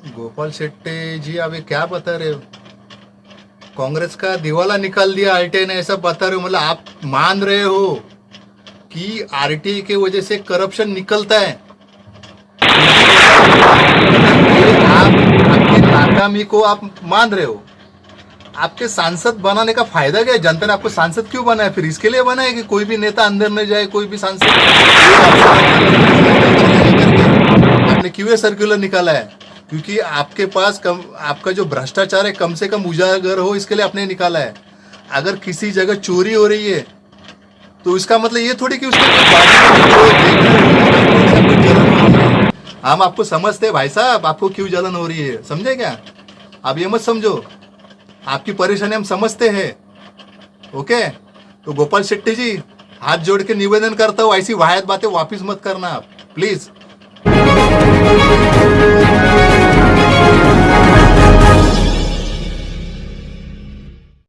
गोपाल शेट्टी जी, आप ये क्या बता रहे हो? कांग्रेस का दिवाला निकाल दिया आरटीआई ने, ऐसा बता रहे हो? मतलब आप मान रहे हो कि आरटीआई के वजह से करप्शन निकलता है? ये आप आपकी नाकामी को आप मान रहे हो? आपके सांसद बनाने का फायदा क्या है? जनता ने आपको सांसद क्यों बनाया? फिर इसके लिए बनाया कि कोई भी नेता अंदर न जाए, कोई भी सांसद आपने क्यों ये सर्कुलर निकाला है? क्योंकि आपके पास आपका जो भ्रष्टाचार है कम से कम उजागर हो, इसके लिए आपने निकाला है। अगर किसी जगह चोरी हो रही है तो इसका मतलब ये थोड़ी कि उसके हम आपको समझते हैं भाई साहब, आपको क्यों जलन हो रही है, समझे क्या? आप ये मत समझो, आपकी परेशानी हम समझते हैं। ओके, तो गोपाल शेट्टी जी, हाथ जोड़ के निवेदन करता हूँ, ऐसी वाहियात बातें वापिस मत करना आप, प्लीज।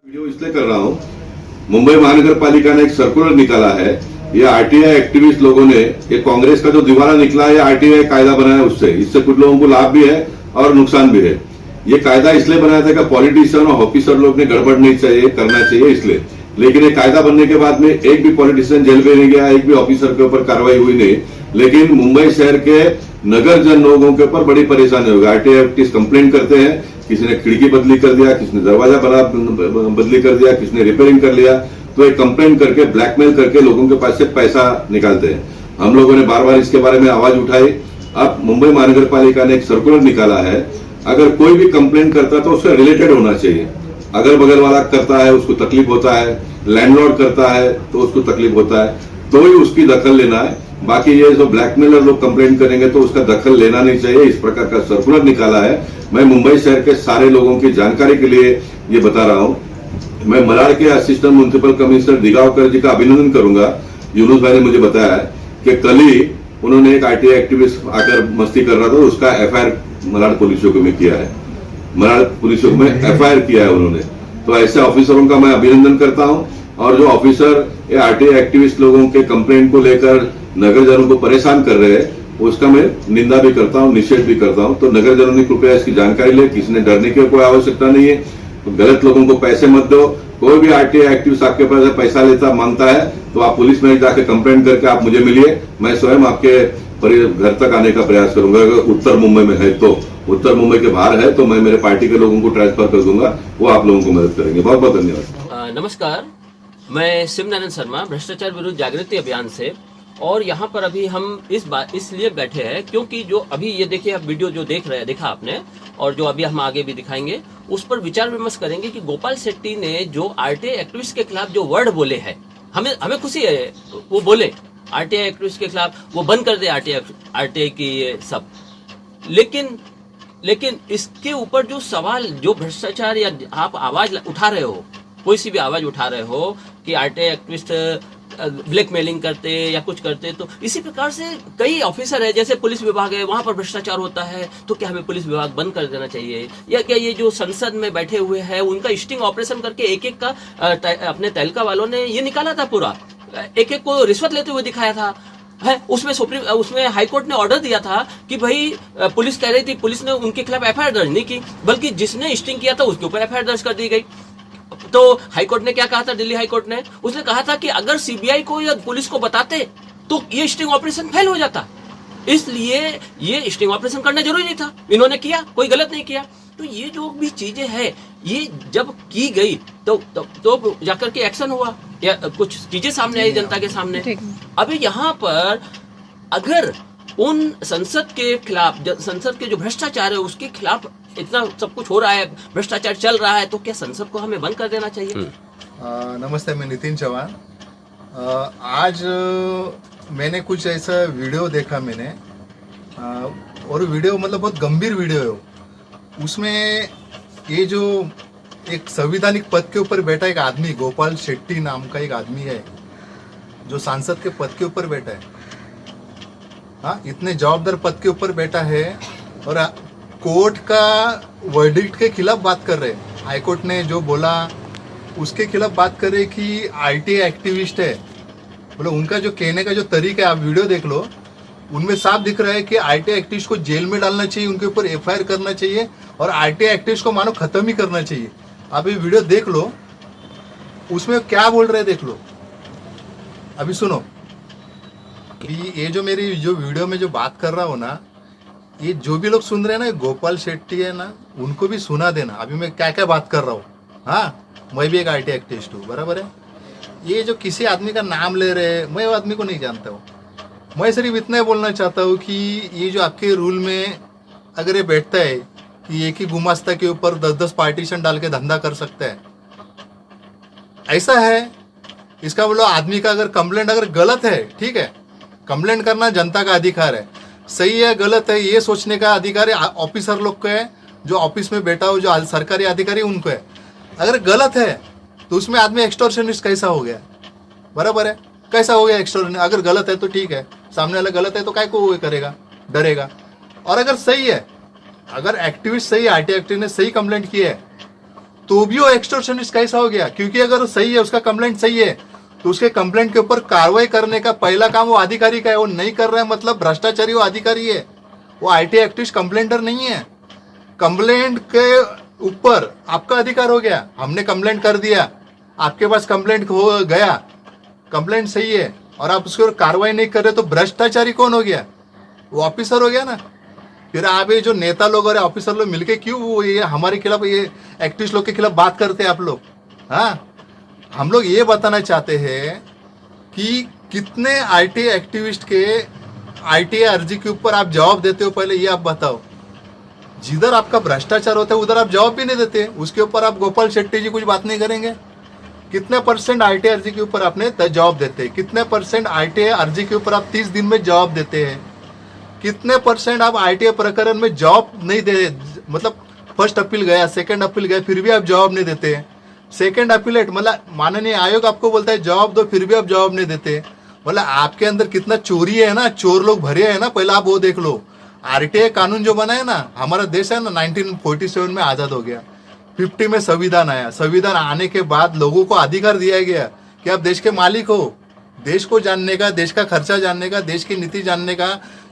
वीडियो इसलिए कर रहा हूँ, मुंबई महानगर पालिका ने एक सर्कुलर निकाला है। ये आरटीआई एक्टिविस्ट लोगों ने, ये कांग्रेस का जो दिवाला निकला है, आरटीआई कायदा बनाया, उससे इससे कुछ लोगों को लाभ भी है और नुकसान भी है। ये कायदा इसलिए बनाया था कि पॉलिटिशियन और ऑफिसर लोग ने गड़बड़ नहीं चाहिए करना चाहिए इसलिए। लेकिन ये कायदा बनने के बाद में एक भी पॉलिटिशियन जेल में नहीं गया, एक भी ऑफिसर के ऊपर कार्रवाई हुई नहीं। लेकिन मुंबई शहर के नगर जन लोगों के ऊपर बड़ी परेशानी होगी। आरटीआई एक्टिविस्ट कंप्लेंट करते हैं, किसी ने खिड़की बदली कर दिया, किसी ने दरवाजा बदली कर दिया, किसी ने रिपेयरिंग कर लिया, तो एक कंप्लेंट करके ब्लैकमेल करके लोगों के पास से पैसा निकालते हैं। हम लोगों ने बार बार इसके बारे में आवाज उठाई। अब मुंबई महानगर पालिका ने एक सर्कुलर निकाला है, अगर कोई भी कंप्लेंट करता है तो उससे रिलेटेड होना चाहिए। अगल बगल वाला करता है उसको तकलीफ होता है, लैंडलॉर्ड करता है तो उसको तकलीफ होता है, तो ही उसकी दखल लेना है। बाकी ये जो ब्लैकमेलर लोग कंप्लेंट करेंगे तो उसका दखल लेना नहीं चाहिए। इस प्रकार का सर्कुलर निकाला है। मैं मुंबई शहर के सारे लोगों की जानकारी के लिए ये बता रहा हूँ। मैं मलाड के असिस्टेंट म्युनिसिपल कमिश्नर दिगावकर जी का अभिनंदन करूंगा। यूनुस भाई ने मुझे बताया है कि कल ही उन्होंने एक आरटीआई एक्टिविस्ट आकर मस्ती कर रहा था, उसका एफआईआर मलाड पुलिस चौकी में किया है। मलाड पुलिस चौकी में एफआईआर किया है उन्होंने। तो ऐसे ऑफिसरों का मैं अभिनंदन करता हूं। और जो ऑफिसर आरटीआई एक्टिविस्ट लोगों के कंप्लेंट को लेकर नगर जनों को परेशान कर रहे हैं, उसका मैं निंदा भी करता हूं, निषेध भी करता हूं। तो नगर जनों ने कृपया इसकी जानकारी ले, किसी ने डरने की कोई आवश्यकता नहीं है। तो गलत लोगों को पैसे मत दो। कोई भी आरटीआई एक्टिविस्ट आपके पास पैसा लेता मांगता है तो आप पुलिस में जाके कंप्लेंट करके आप मुझे मिलिए, मैं स्वयं आपके घर तक आने का प्रयास करूंगा। अगर उत्तर मुंबई में है तो, उत्तर मुंबई के बाहर है तो मैं मेरे पार्टी के लोगों को ट्रांसफर कर दूंगा, वो आप लोगों को मदद करेंगे। बहुत बहुत धन्यवाद। नमस्कार, मैं शिवनारायण शर्मा, भ्रष्टाचार विरुद्ध जागृति अभियान से। और यहाँ पर अभी हम इस बात इसलिए बैठे हैं क्योंकि जो अभी ये देखिए, आप वीडियो जो देखा आपने, और जो अभी हम आगे भी दिखाएंगे, उस पर विचार विमर्श करेंगे कि गोपाल शेट्टी ने जो आरटीआई एक्टिविस्ट के खिलाफ जो वर्ड बोले हैं, हमें खुशी है वो बोले आरटीआई एक्टिविस्ट के खिलाफ, वो बंद कर दे आरटीआई की ये सब। लेकिन इसके ऊपर जो सवाल, जो भ्रष्टाचार या आप आवाज उठा रहे हो, कोई सी भी आवाज उठा रहे हो कि आरटीआई एक्टिविस्ट ब्लैकमेलिंग करते या कुछ करते, तो इसी प्रकार से कई ऑफिसर है, जैसे पुलिस विभाग है, वहां पर भ्रष्टाचार होता है, तो क्या हमें पुलिस विभाग बंद कर देना चाहिए? या क्या ये जो संसद में बैठे हुए हैं उनका स्टिंग ऑपरेशन करके एक एक का अपने तहलका वालों ने ये निकाला था, पूरा एक एक को रिश्वत लेते हुए दिखाया था है। उसमें हाईकोर्ट ने ऑर्डर दिया था कि भाई पुलिस कह रही थी, पुलिस ने उनके खिलाफ एफआईआर दर्ज नहीं की, बल्कि जिसने स्टिंग किया था उसके ऊपर एफआईआर दर्ज कर दी गई। तो हाईकोर्ट ने क्या कहा था, दिल्ली हाईकोर्ट ने, उसने कहा था कि अगर सीबीआई को या पुलिस को बताते तो ये स्टिंग ऑपरेशन फेल हो जाता, इसलिए ये स्टिंग ऑपरेशन करना जरूरी नहीं था। इन्होंने किया, कोई गलत नहीं किया। तो ये जो भी चीजें हैं, ये जब की गई तो जाकर के एक्शन हुआ या कुछ चीजें सामने आई जनता के सामने। अभी यहाँ पर अगर उन संसद के खिलाफ, संसद के जो भ्रष्टाचार है उसके खिलाफ इतना सब कुछ हो रहा है, भ्रष्टाचार चल रहा है, तो क्या संसद को हमें बंद कर देना चाहिए? नमस्ते, मैं नितिन चौहान। आज मैंने कुछ ऐसा वीडियो देखा मैंने, और वीडियो मतलब बहुत गंभीर वीडियो है। उसमें ये जो एक संवैधानिक पद के ऊपर बैठा एक आदमी, गोपाल शेट्टी नाम का एक आदमी है, जो सांसद के पद के ऊपर बैठा है। हाँ, इतने जवाबदार पद के ऊपर बैठा है और कोर्ट का वर्डिक्ट के खिलाफ बात कर रहे हैं। हाईकोर्ट ने जो बोला उसके खिलाफ बात कर रहे कि आरटीआई एक्टिविस्ट है। मतलब उनका जो कहने का जो तरीका है, आप वीडियो देख लो, उनमें साफ दिख रहा है कि आरटीआई एक्टिविस्ट को जेल में डालना चाहिए, उनके ऊपर एफआईआर करना चाहिए और आरटीआई एक्टिविस्ट को मानो खत्म ही करना चाहिए। आप ये वीडियो देख लो, उसमें क्या बोल रहे हैं देख लो, अभी सुनो। ये जो मेरी जो वीडियो में जो बात कर रहा हूँ ना, ये जो भी लोग सुन रहे हैं ना, गोपाल शेट्टी है ना, उनको भी सुना देना अभी मैं क्या क्या बात कर रहा हूँ। हाँ, मैं भी एक आरटीआई एक्टिविस्ट हूँ, बराबर है। ये जो किसी आदमी का नाम ले रहे हैं, मैं वो आदमी को नहीं जानता हूँ। मैं सिर्फ इतना ही बोलना चाहता हूँ कि ये जो आपके रूल में अगर ये बैठता है कि एक ही गुमास्ता के ऊपर 10-10 पार्टीशन डाल के धंधा कर सकता है, ऐसा है, इसका बोलो आदमी का अगर कंप्लेंट अगर गलत है, ठीक है, कंप्लेंट करना जनता का अधिकार है, सही है गलत है ये सोचने का अधिकार ऑफिसर लोग को है, जो ऑफिस में बैठा हो, जो सरकारी अधिकारी उनको है। अगर गलत है तो उसमें आदमी एक्सटॉर्शनिस्ट कैसा हो गया, बराबर है, कैसा हो गया एक्सटॉर्शन? अगर गलत है तो ठीक है, सामने वाला गलत है तो काय को वो करेगा, डरेगा। और अगर सही है, अगर एक्टिविस्ट सही, आरटीआई एक्टिविस्ट ने सही कंप्लेंट की है, तो भी वो एक्सटॉर्शनिस्ट कैसा हो गया? क्योंकि अगर सही है, उसका कंप्लेंट सही है, तो उसके कंप्लेंट के ऊपर कार्रवाई करने का पहला काम वो अधिकारी का है। वो नहीं कर रहा है मतलब भ्रष्टाचारी वो अधिकारी है, वो आरटीआई एक्टिविस्ट कंप्लेंटर नहीं है। कंप्लेंट के ऊपर आपका अधिकार हो गया, हमने कंप्लेंट कर दिया, आपके पास कंप्लेंट हो गया, कंप्लेंट सही है और आप उसके ऊपर कार्रवाई नहीं कर रहे, तो भ्रष्टाचारी कौन हो गया? वो ऑफिसर हो गया ना। फिर आप ये जो नेता लोग और ऑफिसर लोग मिलके क्यों वो ये हमारे खिलाफ, ये एक्टिविस्ट लोग के खिलाफ बात करते हैं आप लोग? हाँ, हम लोग ये बताना चाहते हैं कि कितने आरटीआई एक्टिविस्ट के आरटीआई अर्जी के ऊपर आप जवाब देते हो, पहले ये आप बताओ। जिधर आपका भ्रष्टाचार होता है उधर आप जवाब भी नहीं देते, उसके ऊपर आप गोपाल शेट्टी जी कुछ बात नहीं करेंगे। कितने % आरटीआई अर्जी के ऊपर आपने जवाब देते हैं? कितने % आरटीआई अर्जी के ऊपर आप 30 दिन में जवाब देते हैं? कितने % आप आरटीआई प्रकरण में जवाब नहीं दे, मतलब फर्स्ट अपील गया, सेकंड अपील गया, फिर भी आप जवाब नहीं देते हैं। सेकंड अपीलेट मतलब माननीय आयोग आपको बोलता है जवाब दो, फिर भी आप जवाब नहीं देते। मतलब आपके अंदर कितना चोरी है ना, चोर लोग भरे हैं ना, पहले आप वो देख लो। आरटीआई कानून जो बना है ना, हमारा देश है ना 1947 में आजाद हो गया, 50 में संविधान आया। संविधान आने के बाद लोगों को अधिकार दिया गया कि आप देश के मालिक हो, देश को जानने का, देश का खर्चा जानने का, देश की नीति जानने का,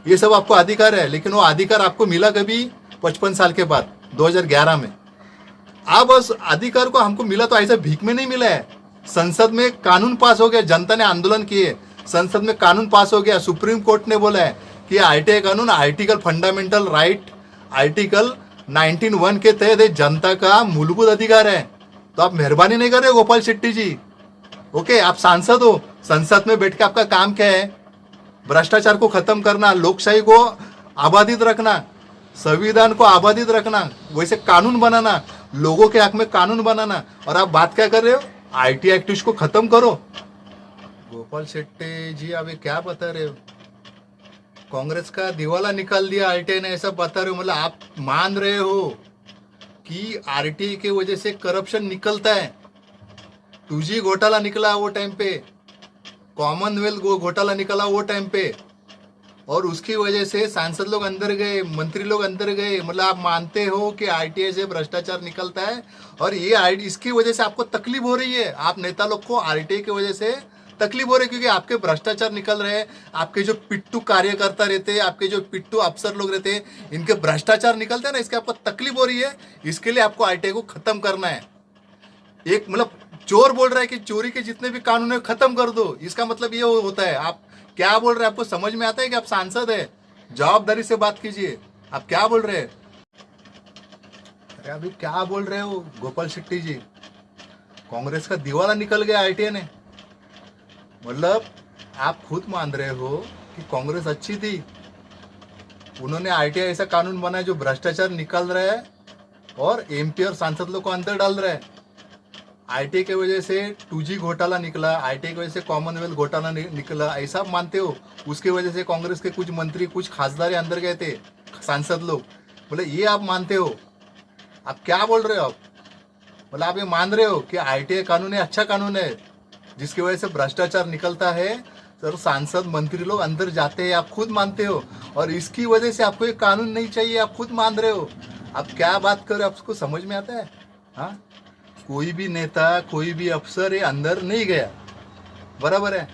ये सब आपको अधिकार है। लेकिन वो अधिकार आपको मिला कभी? 55 साल के बाद, 2011 में। अब उस अधिकार को हमको मिला तो ऐसा भीख में नहीं मिला है। संसद में कानून पास हो गया, जनता ने आंदोलन किए, संसद में कानून पास हो गया, सुप्रीम कोर्ट ने बोला है कि आरटीआई कानून आर्टिकल फंडामेंटल राइट आर्टिकल 19(1) के तहत जनता का मूलभूत अधिकार है। तो आप मेहरबानी नहीं कर रहे हो गोपाल शेट्टी जी? ओके, आप सांसद हो, संसद में बैठ के आपका काम क्या है? भ्रष्टाचार को खत्म करना, लोकशाही को आबादित रखना, संविधान को आबादित रखना, वैसे कानून बनाना, लोगों के हक में कानून बनाना। और आप बात क्या कर रहे हो? आरटीआई एक्टिविस्ट को खत्म करो। गोपाल शेट्टी जी आप ये क्या बता रहे हो? कांग्रेस का दिवाला निकाल दिया आरटीआई ने, ऐसा बता रहे हो? मतलब आप मान रहे हो कि आरटीआई के वजह से करप्शन निकलता है? 2G घोटाला निकला वो टाइम पे, कॉमनवेल्थ घोटाला निकला वो टाइम पे, और उसकी वजह से सांसद लोग अंदर गए, मंत्री लोग अंदर गए। मतलब आप मानते हो कि आरटीआई से भ्रष्टाचार निकलता है और ये इसकी वजह से आपको तकलीफ हो रही है? आप नेता लोग को आरटीआई की वजह से तकलीफ हो रही है क्योंकि आपके भ्रष्टाचार निकल रहे हैं, आपके जो पिट्टू कार्यकर्ता रहते हैं, आपके जो पिट्टू अफसर लोग रहते हैं, इनके भ्रष्टाचार निकलते हैं ना, इसके आपको तकलीफ हो रही है। इसके लिए आपको आरटीआई को खत्म करना है। एक मतलब चोर बोल रहा है कि चोरी के जितने भी कानून है खत्म कर दो, इसका मतलब ये होता है। आप क्या बोल रहे हैं? आपको समझ में आता है कि आप सांसद है? जवाबदारी से बात कीजिए। आप क्या बोल रहे हैं? अरे अभी क्या बोल रहे हो गोपाल शेट्टी जी? कांग्रेस का दिवाला निकल गया आरटीआई ने। मतलब आप खुद मान रहे हो कि कांग्रेस अच्छी थी, उन्होंने आरटीआई ऐसा कानून बनाया जो भ्रष्टाचार निकाल रहा है और एमपी और सांसद लोग को अंदर डाल रहा है। आरटीआई की वजह से 2G घोटाला निकला, आरटीआई की वजह से कॉमनवेल्थ घोटाला निकला, ऐसा मानते हो? उसके वजह से कांग्रेस के कुछ मंत्री, कुछ खासदार अंदर गए थे, सांसद लोग। बोले ये आप मानते हो? आप क्या बोल रहे हो आप? मतलब आप ये मान रहे हो कि आरटीआई कानून है, अच्छा कानून है, जिसकी वजह से भ्रष्टाचार निकलता है, सर सांसद मंत्री लोग अंदर जाते हैं, आप खुद मानते हो, और इसकी वजह से आपको ये कानून नहीं चाहिए, आप खुद मान रहे हो। आप क्या बात कर रहे हो? आपको समझ में आता है? हाँ, कोई भी नेता, कोई भी अफसर ये अंदर नहीं गया, बराबर है?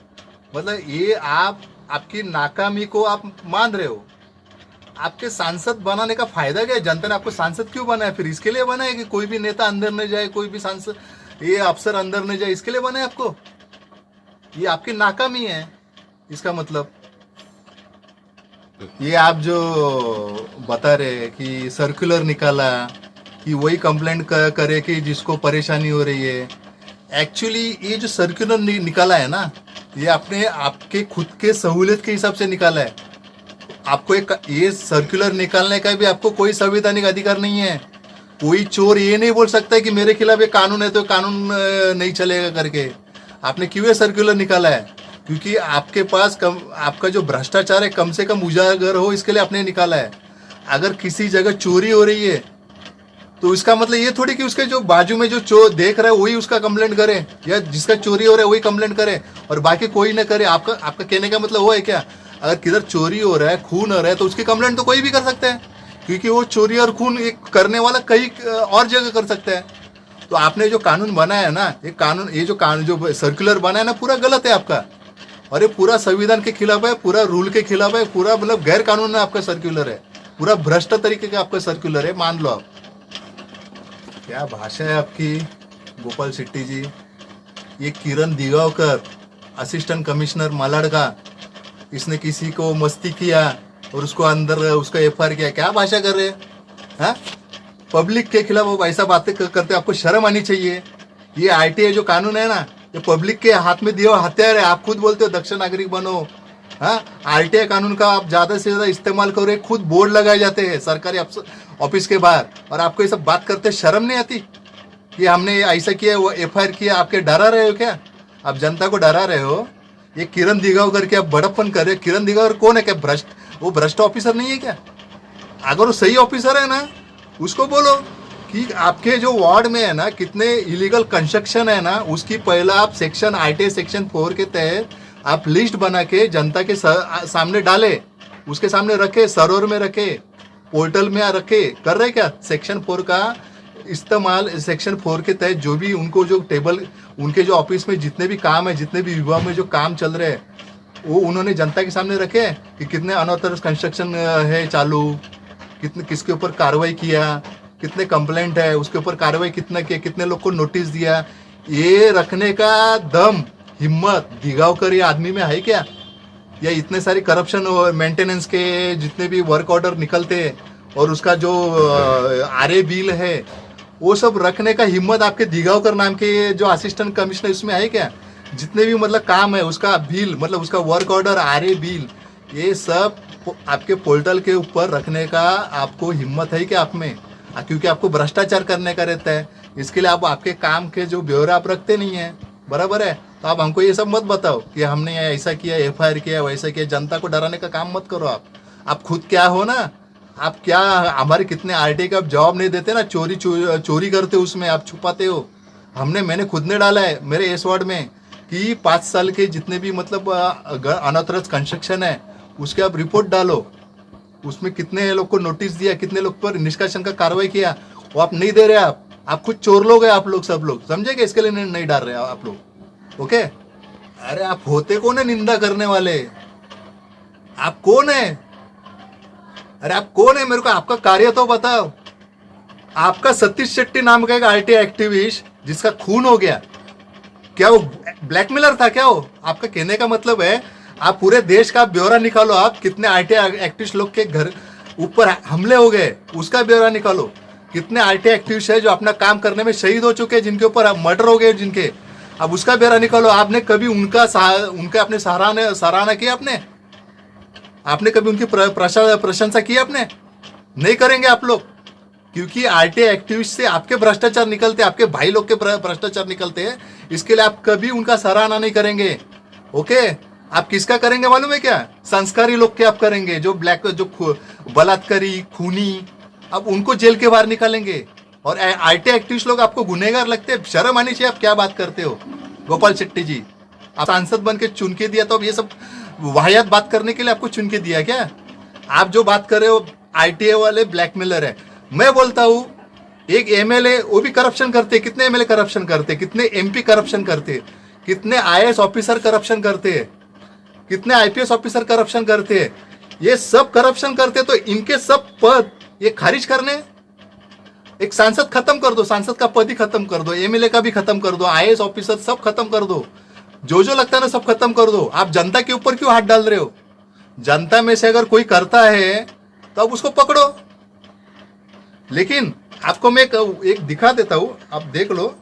मतलब ये आप आपकी नाकामी को आप मान रहे हो। आपके सांसद बनाने का फायदा क्या है? जनता ने आपको सांसद क्यों बनाया? फिर इसके लिए बनाया कि कोई भी नेता अंदर न जाए, कोई भी सांसद ये अफसर अंदर न जाए, इसके लिए बनाया आपको? ये आपकी नाकामी है इसका मतलब। ये आप जो बता रहे कि सर्कुलर निकाला कि वही कंप्लेंट करे कि जिसको परेशानी हो रही है, एक्चुअली ये जो सर्कुलर निकाला है ना, ये आपने आपके खुद के सहूलियत के हिसाब से निकाला है। आपको एक ये सर्कुलर निकालने का भी आपको कोई संवैधानिक अधिकार नहीं है। कोई चोर ये नहीं बोल सकता है कि मेरे खिलाफ ये कानून है तो कानून नहीं चलेगा करके। आपने क्यों ये सर्कुलर निकाला है? क्योंकि आपके पास आपका जो भ्रष्टाचार है कम से कम उजागर हो, इसके लिए आपने निकाला है। अगर किसी जगह चोरी हो रही है तो इसका मतलब ये थोड़ी कि उसके जो बाजू में जो चोर देख रहा है वही उसका कंप्लेंट करे, या जिसका चोरी हो रहा है वही कंप्लेंट करे और बाकी कोई ना करे। आपका कहने का मतलब वो है क्या? अगर किधर चोरी हो रहा है, खून हो रहा है, तो उसकी कंप्लेंट तो कोई भी कर सकता है, क्योंकि वो चोरी और खून एक करने वाला कई और जगह कर सकता है। तो आपने जो कानून बनाया है ना, ये जो सर्कुलर बनाया है ना, पूरा गलत है आपका, और ये पूरा संविधान के खिलाफ है, पूरा रूल के खिलाफ है, पूरा मतलब गैर कानून है आपका सर्कुलर है, पूरा भ्रष्ट तरीके का आपका सर्कुलर है, मान लो आप। क्या भाषा है आपकी गोपाल शेट्टी जी। ये किरण दिगावकर, असिस्टेंट कमिश्नर मालाड का, इसने किसी को मस्ती किया और उसको अंदर उसका एफआईआर किया। क्या भाषा कर रहे हैं? पब्लिक के खिलाफ वो ऐसा बातें करते, आपको शर्म आनी चाहिए। ये आरटीआई जो कानून है ना, ये पब्लिक के हाथ में दिया हथियार है। आप खुद बोलते हो दक्ष नागरिक बनो। आरटीआई कानून का आप ज्यादा से ज्यादा इस्तेमाल करो। खुद बोर्ड लगाए जाते हैं सरकारी ऑफिस के बाहर, और आपको ये सब बात करते शर्म नहीं आती कि हमने ऐसा किया, वो एफआईआर किया? आपके डरा रहे हो क्या? आप जनता को डरा रहे हो। ये किरण दिगावकर के आप बड़प्पन कर रहे हो। किरण दिगावकर कौन है? क्या भ्रष्ट? वो भ्रष्ट ऑफिसर नहीं है क्या? अगर वो सही ऑफिसर है ना, उसको बोलो कि आपके जो वार्ड में है ना कितने इलीगल कंस्ट्रक्शन है ना, उसकी पहला आप सेक्शन आरटीआई सेक्शन 4 के तहत आप लिस्ट बना के जनता के सामने डाले, उसके सामने रखे, सर्वर में रखे, पोर्टल में रखे। कर रहे क्या? सेक्शन 4 का इस्तेमाल, सेक्शन 4 के तहत जो भी उनको जो टेबल, उनके जो ऑफिस में जितने भी काम है, जितने भी विभाग में जो काम चल रहे हैं, वो उन्होंने जनता के सामने रखे कि कितने अनऑथराइज्ड कंस्ट्रक्शन है चालू, कितने किसके ऊपर कार्रवाई किया, कितने कंप्लेंट है, उसके ऊपर कार्रवाई कितना किया, कितने लोग को नोटिस दिया। ये रखने का दम, हिम्मत दिगावकर ये आदमी में है क्या? या इतने सारे करप्शन मेंटेनेंस के जितने भी वर्क ऑर्डर निकलते हैं और उसका जो आरए बिल है, वो सब रखने का हिम्मत आपके दिगावकर नाम के जो असिस्टेंट कमिश्नर इसमें है क्या? जितने भी मतलब काम है उसका बिल, मतलब उसका वर्क ऑर्डर, आरए बिल, ये सब आपके पोर्टल के ऊपर रखने का आपको हिम्मत है क्या आप में? क्योंकि आपको भ्रष्टाचार करने का रहता है, इसके लिए आप आपके काम के जो ब्यौरा आप रखते नहीं है, बराबर है? तो आप हमको ये सब मत बताओ कि हमने ऐसा किया, एफआईआर किया, वैसा किया। जनता को डराने का काम मत करो आप खुद क्या हो ना। आप क्या हमारे कितने आरटीआई का आप जवाब नहीं देते ना, चोरी करते हो, उसमें आप छुपाते हो। मैंने खुद ने डाला है मेरे इस वार्ड में कि 5 साल के जितने भी मतलब अनऑथराइज्ड कंस्ट्रक्शन है उसके आप रिपोर्ट डालो, उसमें कितने लोग को नोटिस दिया, कितने लोग पर निष्कासन का कार्रवाई किया, वो आप नहीं दे रहे। आप खुद चोर लोग हैं आप लोग, सब लोग समझे कि इसके लिए नहीं डाल रहे आप लोग। ओके, अरे आप होते कौन है निंदा करने वाले? आप कौन है? अरे आप कौन है? मेरे को आपका कार्य तो बताओ। आपका सतीश शेट्टी नाम का एक आरटीआई एक्टिविस्ट जिसका खून हो गया, क्या वो ब्लैकमेलर था क्या? वो आपका कहने का मतलब है आप पूरे देश का ब्यौरा निकालो, आप कितने आरटीआई एक्टिविस्ट लोग के घर ऊपर हमले हो गए उसका ब्यौरा निकालो। कितने आरटीआई एक्टिविस्ट है जो अपना काम करने में शहीद हो चुके हैं, जिनके ऊपर मर्डर हो गए जिनके, अब उसका ब्यौरा निकालो। आपने कभी उनका अपने सराहना किया? आपने कभी उनकी प्रशंसा की? आपने नहीं करेंगे आप लोग, क्योंकि आरटीआई एक्टिविस्ट से आपके भ्रष्टाचार निकलते, आपके भाई लोग के भ्रष्टाचार निकलते हैं, इसके लिए आप कभी उनका सराहना नहीं करेंगे। ओके, आप किसका करेंगे मालूम है क्या? संस्कारी लोग के आप करेंगे, जो बलात्कारी, खूनी, अब उनको जेल के बाहर निकालेंगे। और आरटीआई एक्टिविस्ट लोग आपको गुनहगार लगते हैं? शर्म आनी चाहिए। आप क्या बात करते हो गोपाल शेट्टी जी? आप सांसद बन के चुन के दिया तो अब ये सब वाहियात बात करने के लिए आपको चुन के दिया क्या? आप जो बात कर रहे हो आरटीआई वाले ब्लैकमेलर है। मैं बोलता हूं एक एमएलए, वो भी करप्शन करते। कितने एमएलए करप्शन करते, कितने एमपी करप्शन करते, कितने आईएएस ऑफिसर करप्शन करते हैं। कितने आईपीएस ऑफिसर करप्शन करते हैं, ये सब करप्शन करते, तो इनके सब पद ये खारिज करने। एक सांसद खत्म कर दो, सांसद का पद ही खत्म कर दो, एमएलए का भी खत्म कर दो, आईएएस ऑफिसर सब खत्म कर दो, जो लगता है ना सब खत्म कर दो। आप जनता के ऊपर क्यों हाथ डाल रहे हो? जनता में से अगर कोई करता है तो आप उसको पकड़ो। लेकिन आपको मैं एक दिखा देता हूं, आप देख लो,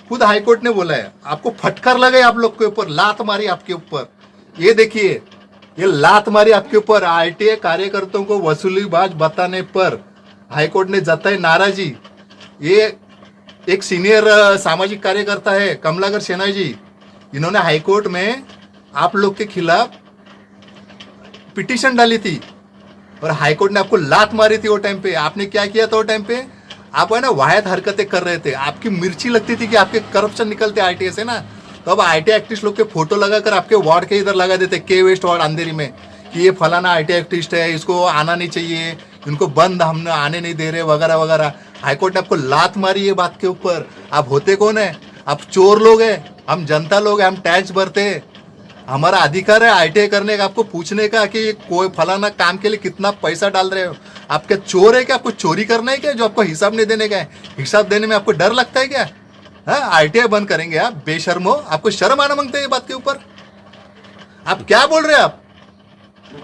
खुद हाईकोर्ट ने बोला है, आपको फटकार लगे आप लोग के ऊपर, लात मारी आपके ऊपर। ये देखिए, ये लात मारी आपके ऊपर। आरटीआई कार्यकर्ताओं को वसूलीबाज बताने पर हाईकोर्ट ने जताई नाराजी। ये एक सीनियर सामाजिक कार्यकर्ता है कमलाकर सेनाई जी, इन्होंने हाईकोर्ट में आप लोग के खिलाफ पिटीशन डाली थी और हाईकोर्ट ने आपको लात मारी थी। वो टाइम पे आपने क्या किया था? वो टाइम पे आप है ना वाहियात हरकतें कर रहे थे, आपकी मिर्ची लगती थी कि आपके करप्शन निकलते आईटीआई से ना, तो अब आईटीआई एक्टिविस्ट लोग के फोटो लगाकर आपके वार्ड के इधर लगा देते, के वेस्ट वार्ड अंधेरी में, कि ये फलाना आईटीआई एक्टिविस्ट है, इसको आना नहीं चाहिए, इनको बंद, हमने आने नहीं दे रहे, वगैरह वगैरह। हाईकोर्ट ने आपको लात मारी ये बात के ऊपर। आप होते कौन है? आप चोर लोग हैं, हम जनता लोग हैं, हम टैक्स भरते हैं, हमारा अधिकार है आईटीआई करने का, आपको पूछने का कि कोई फलाना काम के लिए कितना पैसा डाल रहे हो। आप क्या चोर है क्या? आपको चोरी करना है क्या जो आपको हिसाब नहीं देने का है? हिसाब देने में आपको डर लगता है क्या? हाँ, आईटीआई बंद करेंगे आप? बेशर्मो, आपको शर्म आना मांगते हैं ये बात के ऊपर? आप क्या बोल रहे हैं आप?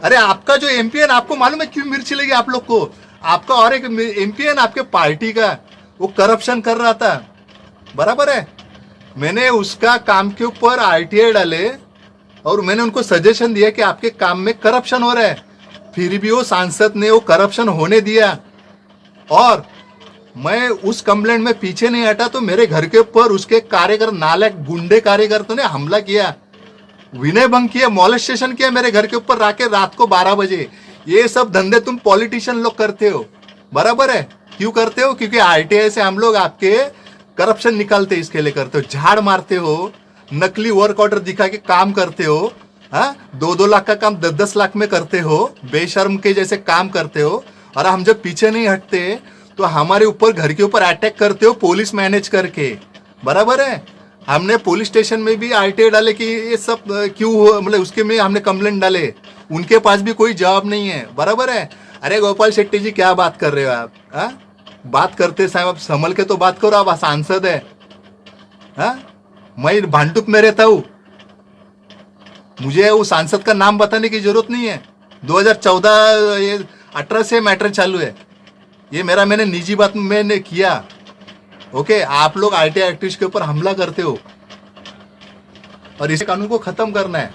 अरे आपका जो एमपी है ना, आपको मालूम है क्यों मिर्ची लगी आप लोग को? आपका और एक एमपी है ना आपके पार्टी का, वो करप्शन कर रहा था, बराबर है। मैंने उसका काम के ऊपर आरटीआई डाले और मैंने उनको सजेशन दिया कि आपके काम में करप्शन हो रहा है, फिर भी वो सांसद ने वो करप्शन होने दिया और मैं उस कंप्लेंट में पीछे नहीं हटा। तो मेरे घर के ऊपर उसके कार्यकर नालायक गुंडे कार्यकर्ताओं ने हमला किया, विनय भंग किया, मॉलेस्टेशन किया मेरे घर के ऊपर राके रात को 12 बजे। ये सब धंधे तुम पॉलिटिशियन लोग करते हो, बराबर है। क्यों करते हो? क्योंकि आरटीआई से हम लोग आपके करप्शन निकालते, इसके लिए करते हो। झाड़ मारते हो, नकली वर्क ऑर्डर दिखा के काम करते हो, हाँ, 2-2 लाख का काम 10-10 लाख में करते हो, बेशर्म के जैसे काम करते हो। और हम जब पीछे नहीं हटते तो हमारे ऊपर, घर के ऊपर अटैक करते हो पुलिस मैनेज करके, बराबर है। हमने पुलिस स्टेशन में भी आरटीआई डाले कि ये सब क्यों हो, मतलब उसके में हमने कंप्लेंट डाले, उनके पास भी कोई जवाब नहीं है, बराबर है। अरे गोपाल शेट्टी जी, क्या बात कर रहे हो आप? हाँ, बात करते साहब आप संभल के तो बात करो, आप सांसद है। हाँ, मैं भांडुप में रहता हूं, मुझे वो सांसद का नाम बताने की जरूरत नहीं है। 2014-18 से मैटर चालू है ये मेरा, मैंने निजी बात मैंने किया। ओके, आप लोग आरटीआई एक्टिविस्ट के ऊपर हमला करते हो और इस कानून को खत्म करना है।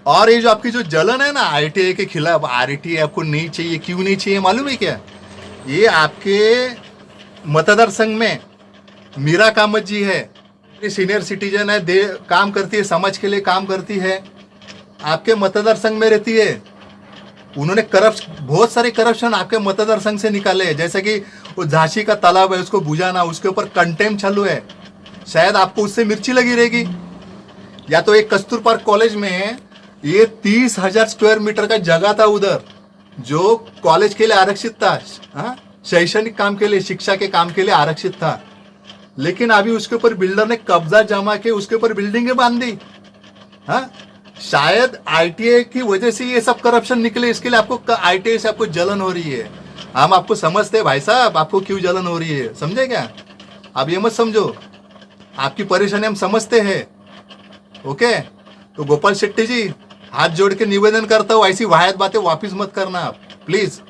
और ये जो आपकी जो जलन है ना आरटीआई के खिलाफ, आरटीआई आपको नहीं चाहिए, क्यों नहीं चाहिए मालूम है क्या? ये आपके मतदार संघ में मीरा कामत जी है, सीनियर सिटीजन है, काम करती है, समाज के लिए काम करती है, आपके मतदार संघ में रहती है। उन्होंने बहुत सारे करप्शन आपके मतदार संघ से निकाले हैं, जैसे कि वो झांसी का तालाब है उसको बुझाना, उसके ऊपर कंटेम चालू है। शायद आपको उससे मिर्ची लगी रहेगी। या तो एक कस्तूर पार्क कॉलेज में ये 30,000 स्क्वायर मीटर का जगह था उधर, जो कॉलेज के लिए आरक्षित था, हाँ, शैक्षणिक काम के लिए, शिक्षा के काम के लिए आरक्षित था। लेकिन अभी उसके ऊपर बिल्डर ने कब्जा जमा के उसके ऊपर बिल्डिंगें बांध दी। हाँ, शायद आरटीआई की वजह से ये सब करप्शन निकले, इसके लिए आपको आरटीआई से आपको जलन हो रही है। हम आपको समझते हैं भाई साहब, आपको क्यों जलन हो रही है, समझे क्या? आप ये मत समझो, आपकी परेशानी हम समझते हैं। ओके, तो गोपाल शेट्टी जी, हाथ जोड़ के निवेदन करता हूँ, ऐसी वाहियात बातें वापिस मत करना आप, प्लीज।